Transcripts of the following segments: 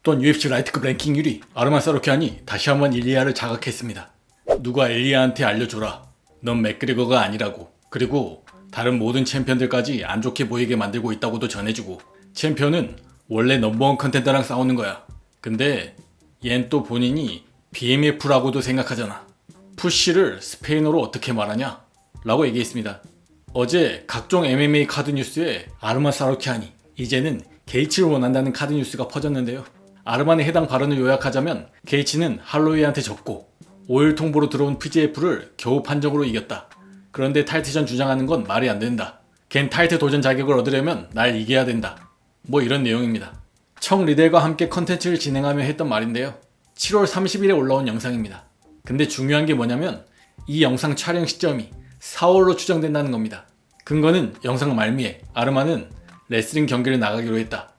또한 UFC 라이트급 랭킹 1위 아르만 사루키안이 다시 한번 일리아를 자각했습니다. 누가 엘리아한테 알려줘라. 넌 맥그리거가 아니라고. 그리고 다른 모든 챔피언들까지 안 좋게 보이게 만들고 있다고도 전해주고, 챔피언은 원래 넘버원 컨텐더랑 싸우는 거야. 근데 얜 또 본인이 BMF라고도 생각하잖아. 푸쉬를 스페인어로 어떻게 말하냐? 라고 얘기했습니다. 어제 각종 MMA 카드 뉴스에 아르만 사루키안이 이제는 게이츠를 원한다는 카드 뉴스가 퍼졌는데요. 아르만의 해당 발언을 요약하자면 게이츠는 할로웨이한테 졌고 5일 통보로 들어온 PGF를 겨우 판정으로 이겼다. 그런데 타이틀전 주장하는 건 말이 안 된다. 걘 타이틀 도전 자격을 얻으려면 날 이겨야 된다. 뭐 이런 내용입니다. 청 리델과 함께 컨텐츠를 진행하며 했던 말인데요. 7월 30일에 올라온 영상입니다. 근데 중요한 게 뭐냐면 이 영상 촬영 시점이 4월로 추정된다는 겁니다. 근거는 영상 말미에 아르만은 레슬링 경기를 나가기로 했다.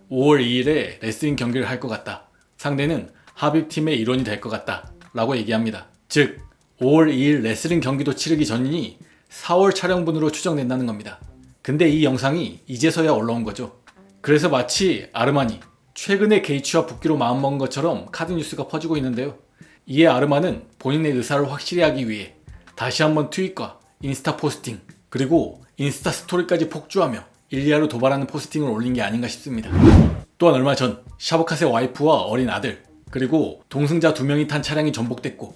5월 2일에 레슬링 경기를 할 것 같다. 상대는 하빕팀의 일원이 될 것 같다. 라고 얘기합니다. 즉 5월 2일 레슬링 경기도 치르기 전이니 4월 촬영분으로 추정된다는 겁니다. 근데 이 영상이 이제서야 올라온 거죠. 그래서 마치 아르만이 최근에 게이츠와 복귀로 마음먹은 것처럼 카드 뉴스가 퍼지고 있는데요. 이에 아르만은 본인의 의사를 확실히 하기 위해 다시 한번 트윗과 인스타 포스팅, 그리고 인스타 스토리까지 폭주하며 일리아로 도발하는 포스팅을 올린 게 아닌가 싶습니다. 또한 얼마 전 샤브카스의 와이프와 어린 아들, 그리고 동승자 2명이 탄 차량이 전복됐고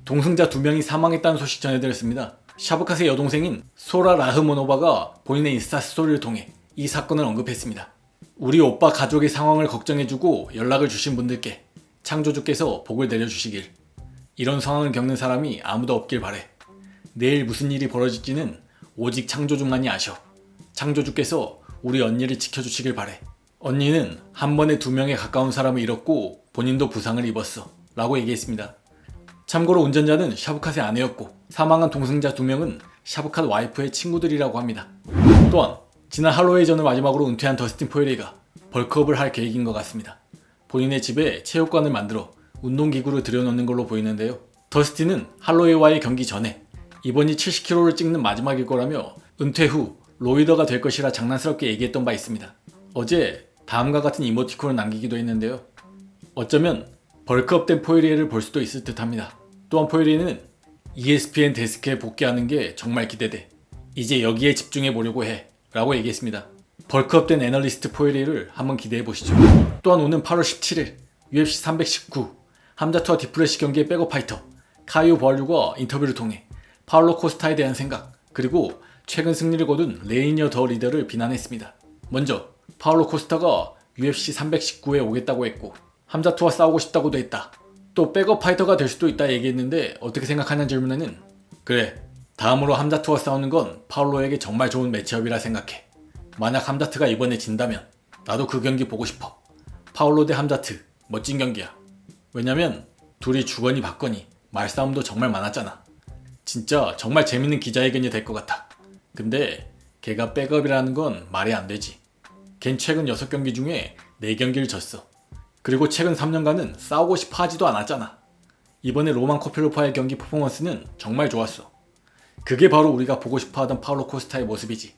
동승자 2명이 사망했다는 소식 전해드렸습니다. 샤브카스의 여동생인 소라 라흐모노바가 본인의 인스타 스토리를 통해 이 사건을 언급했습니다. 우리 오빠 가족의 상황을 걱정해주고 연락을 주신 분들께 창조주께서 복을 내려주시길. 이런 상황을 겪는 사람이 아무도 없길 바래. 내일 무슨 일이 벌어질지는 오직 창조주만이 아셔. 창조주께서 우리 언니를 지켜주시길 바래. 언니는 한 번에 2명에 가까운 사람을 잃었고 본인도 부상을 입었어. 라고 얘기했습니다. 참고로 운전자는 샤브캇의 아내였고 사망한 동승자 2명은 샤브캇 와이프의 친구들이라고 합니다. 또한 지난 할로웨이전을 마지막으로 은퇴한 더스틴 포이리가 벌크업을 할 계획인 것 같습니다. 본인의 집에 체육관을 만들어 운동기구를 들여놓는 걸로 보이는데요. 더스틴은 할로웨이와의 경기 전에 이번이 70kg를 찍는 마지막일 거라며 은퇴 후 로이더가 될 것이라 장난스럽게 얘기했던 바 있습니다. 어제 다음과 같은 이모티콘을 남기기도 했는데요. 어쩌면 벌크업된 포이리에를 볼 수도 있을 듯 합니다. 또한 포이리는 ESPN 데스크에 복귀하는 게 정말 기대돼. 이제 여기에 집중해 보려고 해. 라고 얘기했습니다. 벌크업된 애널리스트 포이리를 한번 기대해 보시죠. 또한 오는 8월 17일 UFC 319 함자투와 디플래시 경기의 백업 파이터 카이오 버알류가 인터뷰를 통해 파울로 코스타에 대한 생각, 그리고 최근 승리를 거둔 레이니어 더 리더를 비난했습니다. 먼저 파울로 코스타가 UFC 319에 오겠다고 했고 함자투와 싸우고 싶다고도 했다. 또 백업 파이터가 될 수도 있다 얘기했는데 어떻게 생각하냐는 질문에는 그래, 다음으로 함자투와 싸우는 건 파울로에게 정말 좋은 매치업이라 생각해. 만약 함자트가 이번에 진다면 나도 그 경기 보고 싶어. 파울로 대 함자트 멋진 경기야. 왜냐면 둘이 주거니 받거니 말싸움도 정말 많았잖아. 진짜 정말 재밌는 기자회견이 될 것 같아. 근데 걔가 백업이라는 건 말이 안 되지. 걘 최근 6경기 중에 4경기를 졌어. 그리고 최근 3년간은 싸우고 싶어 하지도 않았잖아. 이번에 로만 코필로파의 경기 퍼포먼스는 정말 좋았어. 그게 바로 우리가 보고 싶어 하던 파울로 코스타의 모습이지.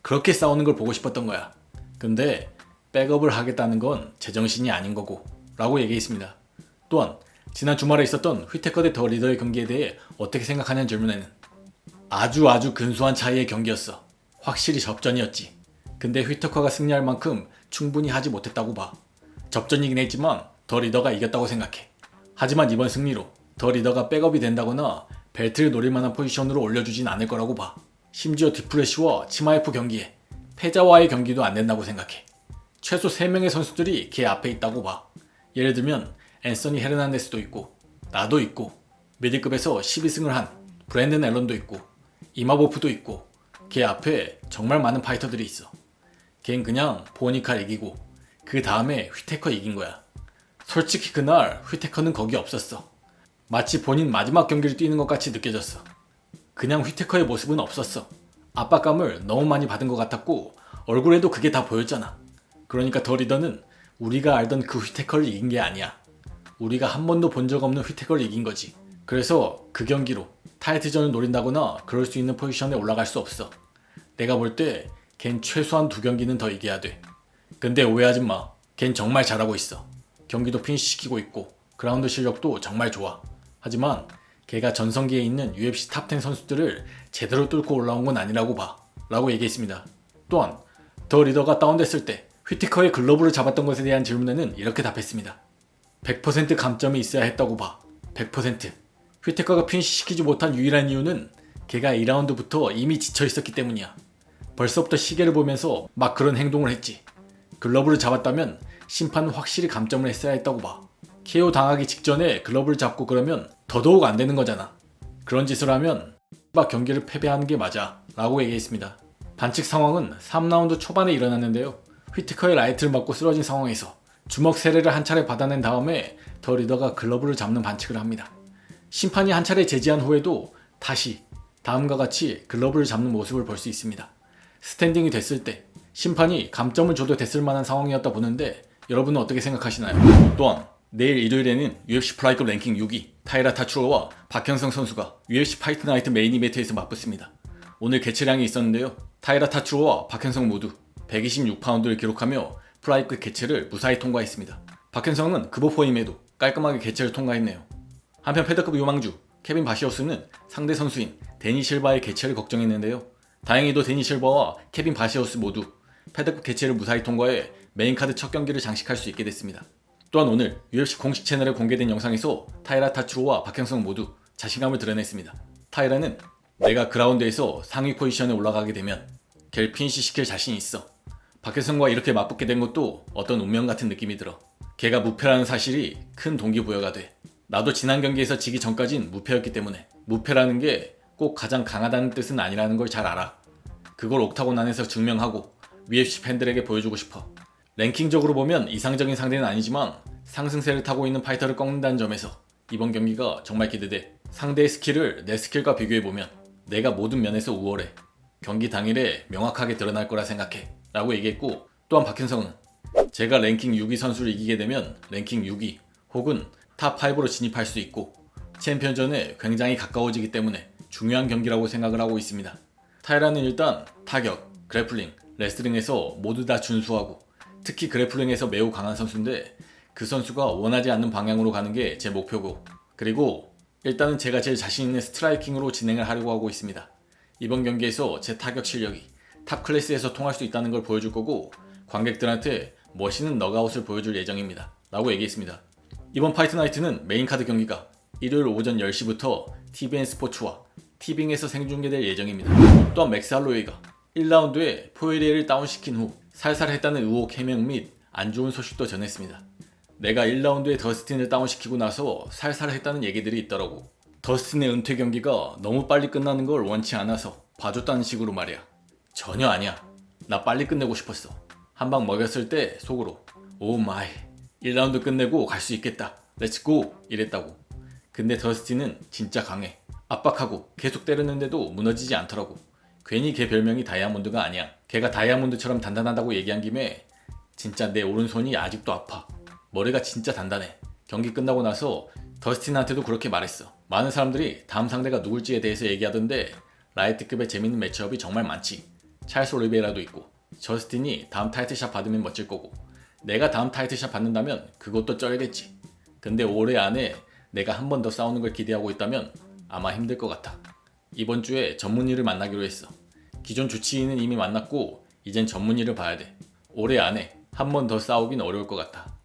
그렇게 싸우는 걸 보고 싶었던 거야. 근데 백업을 하겠다는 건 제정신이 아닌 거고 라고 얘기했습니다. 또한 지난 주말에 있었던 휘테커 대 더 리더의 경기에 대해 어떻게 생각하냐는 질문에는 아주 근소한 차이의 경기였어. 확실히 접전이었지. 근데 휘테커가 승리할 만큼 충분히 하지 못했다고 봐. 접전이긴 했지만 더 리더가 이겼다고 생각해. 하지만 이번 승리로 더 리더가 백업이 된다거나 벨트를 노릴 만한 포지션으로 올려주진 않을 거라고 봐. 심지어 디플래시와 치마에프 경기에 패자와의 경기도 안 된다고 생각해. 최소 3명의 선수들이 걔 앞에 있다고 봐. 예를 들면 앤서니 헤르난데스도 있고 나도 있고 미들급에서 12승을 한 브랜든 앨런도 있고 이마보프도 있고 걔 앞에 정말 많은 파이터들이 있어. 걘 그냥 보니카 이기고 그 다음에 휘테커 이긴 거야. 솔직히 그날 휘테커는 거기 없었어. 마치 본인 마지막 경기를 뛰는 것 같이 느껴졌어. 그냥 휘테커의 모습은 없었어. 압박감을 너무 많이 받은 것 같았고 얼굴에도 그게 다 보였잖아. 그러니까 더 리더는 우리가 알던 그 휘테커를 이긴 게 아니야. 우리가 한 번도 본 적 없는 휘테커를 이긴 거지. 그래서 그 경기로 타이틀전을 노린다거나 그럴 수 있는 포지션에 올라갈 수 없어. 내가 볼 때 걘 최소한 2경기는 더 이겨야 돼. 근데 오해하지 마. 걘 정말 잘하고 있어. 경기도 피니시시키고 있고 그라운드 실력도 정말 좋아. 하지만 걔가 전성기에 있는 UFC 탑10 선수들을 제대로 뚫고 올라온 건 아니라고 봐. 라고 얘기했습니다. 또한 더 리더가 다운됐을 때 휘티커의 글러브를 잡았던 것에 대한 질문에는 이렇게 답했습니다. 100% 감점이 있어야 했다고 봐. 100%. 휘티커가 피니시시키지 못한 유일한 이유는 걔가 2라운드부터 이미 지쳐 있었기 때문이야. 벌써부터 시계를 보면서 막 그런 행동을 했지. 글러브를 잡았다면 심판은 확실히 감점을 했어야 했다고 봐. KO 당하기 직전에 글러브를 잡고 그러면 더더욱 안 되는 거잖아. 그런 짓을 하면 막 경기를 패배하는 게 맞아. 라고 얘기했습니다. 반칙 상황은 3라운드 초반에 일어났는데요. 휘티커의 라이트를 맞고 쓰러진 상황에서 주먹 세례를 한 차례 받아낸 다음에 더 리더가 글러브를 잡는 반칙을 합니다. 심판이 한 차례 제지한 후에도 다시 다음과 같이 글러브를 잡는 모습을 볼 수 있습니다. 스탠딩이 됐을 때 심판이 감점을 줘도 됐을 만한 상황이었다 보는데 여러분은 어떻게 생각하시나요? 또한 내일 일요일에는 UFC 플라이급 랭킹 6위 타이라 타츠로와 박현성 선수가 UFC 파이트 나이트 메인 이벤트에서 맞붙습니다. 오늘 개최량이 있었는데요. 타이라 타츠로와 박현성 모두 126파운드를 기록하며 플라이급 개최를 무사히 통과했습니다. 박현성은 급오퍼임에도 깔끔하게 개최를 통과했네요. 한편 패드급 요망주 케빈 바시오스는 상대 선수인 데니 실바의 개최를 걱정했는데요. 다행히도 데니 실바와 케빈 바시오스 모두 패드급 개최를 무사히 통과해 메인카드 첫 경기를 장식할 수 있게 됐습니다. 또한 오늘 UFC 공식 채널에 공개된 영상에서 타이라 타츠로와 박형성 모두 자신감을 드러냈습니다. 타이라는 내가 그라운드에서 상위 포지션에 올라가게 되면 걔를 피니시 시킬 자신이 있어. 박형성과 이렇게 맞붙게 된 것도 어떤 운명 같은 느낌이 들어. 걔가 무패라는 사실이 큰 동기부여가 돼. 나도 지난 경기에서 지기 전까진 무패였기 때문에 무패라는 게 꼭 가장 강하다는 뜻은 아니라는 걸 잘 알아. 그걸 옥타곤 안에서 증명하고 UFC 팬들에게 보여주고 싶어. 랭킹적으로 보면 이상적인 상대는 아니지만 상승세를 타고 있는 파이터를 꺾는다는 점에서 이번 경기가 정말 기대돼. 상대의 스킬을 내 스킬과 비교해보면 내가 모든 면에서 우월해. 경기 당일에 명확하게 드러날 거라 생각해. 라고 얘기했고, 또한 박현성은 제가 랭킹 6위 선수를 이기게 되면 랭킹 6위 혹은 탑5로 진입할 수 있고 챔피언전에 굉장히 가까워지기 때문에 중요한 경기라고 생각을 하고 있습니다. 타이라는 일단 타격, 그래플링, 레슬링에서 모두 다 준수하고 특히 그래플링에서 매우 강한 선수인데 그 선수가 원하지 않는 방향으로 가는 게 제 목표고, 그리고 일단은 제가 제일 자신 있는 스트라이킹으로 진행을 하려고 하고 있습니다. 이번 경기에서 제 타격 실력이 탑 클래스에서 통할 수 있다는 걸 보여줄 거고 관객들한테 멋있는 넉아웃을 보여줄 예정입니다. 라고 얘기했습니다. 이번 파이트 나이트는 메인 카드 경기가 일요일 오전 10시부터 TVN 스포츠와 티빙에서 생중계될 예정입니다. 또한 맥스 할로웨이가 1라운드에 포에리에를 다운시킨 후 살살했다는 의혹 해명 및 안 좋은 소식도 전했습니다. 내가 1라운드에 더스틴을 다운시키고 나서 살살했다는 얘기들이 있더라고. 더스틴의 은퇴 경기가 너무 빨리 끝나는 걸 원치 않아서 봐줬다는 식으로 말이야. 전혀 아니야. 나 빨리 끝내고 싶었어. 한 방 먹였을 때 속으로 오 마이 1라운드 끝내고 갈 수 있겠다. 렛츠고 이랬다고. 근데 더스틴은 진짜 강해. 압박하고 계속 때렸는데도 무너지지 않더라고. 괜히 걔 별명이 다이아몬드가 아니야. 걔가 다이아몬드처럼 단단하다고 얘기한 김에 진짜 내 오른손이 아직도 아파. 머리가 진짜 단단해. 경기 끝나고 나서 더스틴한테도 그렇게 말했어. 많은 사람들이 다음 상대가 누굴지에 대해서 얘기하던데 라이트급의 재밌는 매치업이 정말 많지. 찰스 올리베이라도 있고 저스틴이 다음 타이틀샷 받으면 멋질 거고 내가 다음 타이틀샷 받는다면 그것도 쩔겠지. 근데 올해 안에 내가 한 번 더 싸우는 걸 기대하고 있다면 아마 힘들 것 같아. 이번 주에 전문의를 만나기로 했어. 기존 주치의는 이미 만났고 이젠 전문의를 봐야 돼. 올해 안에 한 번 더 싸우긴 어려울 것 같아.